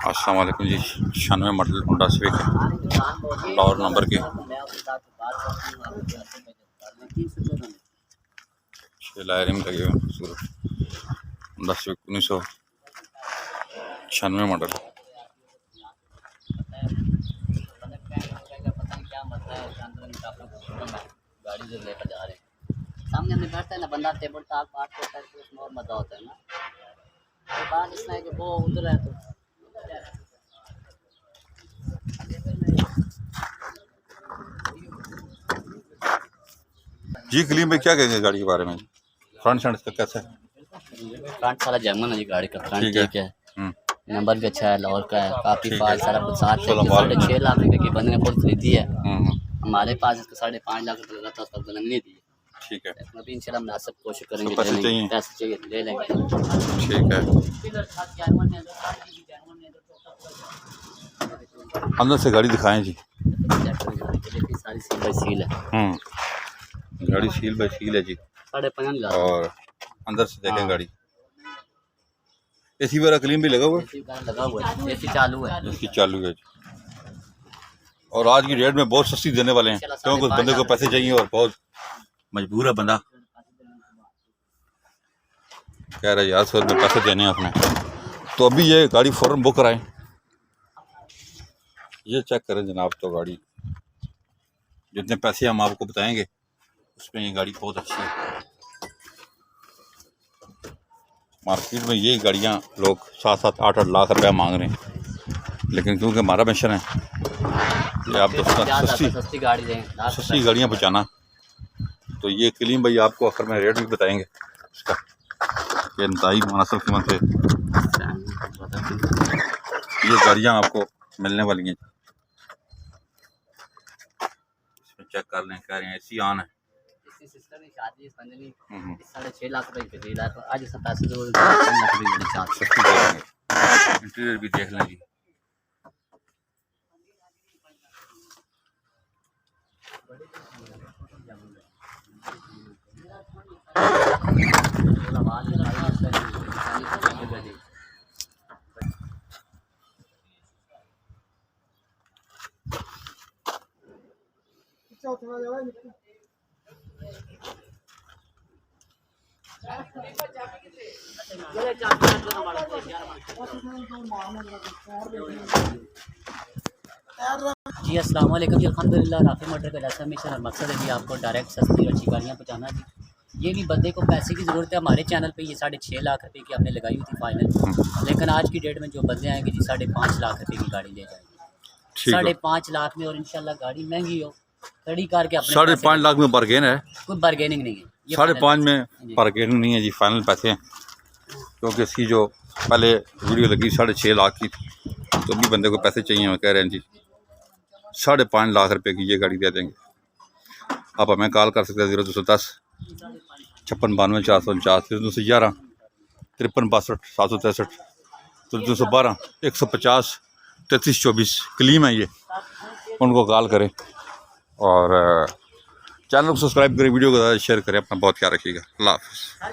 अस्सलाम वालेकुम जी। 96 model Honda civic Lahore number के 6 लायरिंग लगे हुए खूबसूरत होंडा सिविक 1996 मॉडल। गाड़ी जो लेकर जा रहे हैं सामने हमें बैठता है ना बंदा टेबल टॉक बात करता है तो उसमें और मजा होता है ना। तो बात इसमें है कि वो उधर है तो जी कलीम भाई क्या कहेंगे गाड़ी के बारे में? फ्रंट सेंड इसका कैसा है? फ्रंट सारा जर्मन है जी गाड़ी का। फ्रंट ठीक है, हम्म, नंबर भी अच्छा है, लाहौर का है, काफी ठीक फाल है। सारा कुछ साथ है। 6.5 लाख रुपए की बंदे ने खुद खरीदी है। हमारे पास इसका 5.5 लाख रुपए लगा था, उसका बंदे ने नहीं दी। ठीक है। अभी इंशाल्लाह हम सब कोशिश करेंगे, पैसे चाहिए? पैसे चाहिए ले लेंगे। ठीक है। अंदर से गाड़ी दिखाएं जी। सारी सील बाई सील है। गाड़ी सील बाई सील है जी। 5.5 लाख और अंदर से देखें गाड़ी एसी वाला क्लीन भी लगा हुआ है, लगा हुआ है, एसी चालू है। इसकी चालू है जी। और आज की डेट में बहुत सस्ती देने वाले हैं क्योंकि बंदे को पैसे चाहिए और बहुत मजबूर है बंदा, कह रहा है यार 100 रुपये पैसे देने हैं अपने। तो अभी ये गाड़ी फ़ौरन बुक कराएं। ये चेक करें जनाब, तो गाड़ी जितने पैसे हम आपको बताएंगे उसमें ये गाड़ी बहुत अच्छी है। मार्केट में ये गाड़ियाँ लोग 7-7, 8-8 लाख रुपया मांग रहे हैं, लेकिन क्योंकि हमारा मिशन है कि आप सस्ती गाड़ियाँ पहुँचाना, तो ये कलीम भाई आपको आखिर में रेट भी बताएंगे उसका कि इंतहाई मुनासिब कीमत पे ये गाड़ियाँ आपको मिलने वाली हैं। इसमें चेक कर लें, कह रहे हैं एसी ऑन है। सिस्टर की शादी इस बंदे ने 6.5 लाख रुपए की दी है, तो आज इसका पैसे जो इंटीरियर भी देख लें जी। जी अस्सलाम वालेकुम जी। अल्हम्दुलिल्लाह राफी मोटर का जैसा मिशन और मकसद है जी आपको डायरेक्ट सस्ती अच्छी गाड़ियाँ पहुँचाना जी। ये भी बंदे को पैसे की ज़रूरत है। हमारे चैनल पे ये 6.5 लाख रुपए की हमने लगाई हुई थी फाइनल, लेकिन आज की डेट में जो बंदे आएंगे जी 5.5 लाख रुपए की गाड़ी ले जाएंगे। 5.5 लाख में, और इंशाल्लाह गाड़ी महंगी हो खड़ी करके अपने 5.5 लाख में बार्गेन है, कोई बार्गेनिंग नहीं है। 5.5 में बार्गेनिंग नहीं है जी, फाइनल पैसे हैं। क्योंकि इसकी जो पहले वीडियो लगी 6.5 लाख की थी, तो भी बंदे को पैसे चाहिए, हम कह रहे हैं जी 5.5 लाख रुपए की ये गाड़ी दे देंगे। आप हमें कॉल कर सकते हैं 0210 56 92 449, 0211 53 62 763, 0212 150 33 24 क्लीम है ये, उनको कॉल करें और चैनल को सब्सक्राइब करें, वीडियो को ज़्यादा शेयर करें। अपना बहुत ख्याल रखिएगा। अल्लाह हाफ़िज़।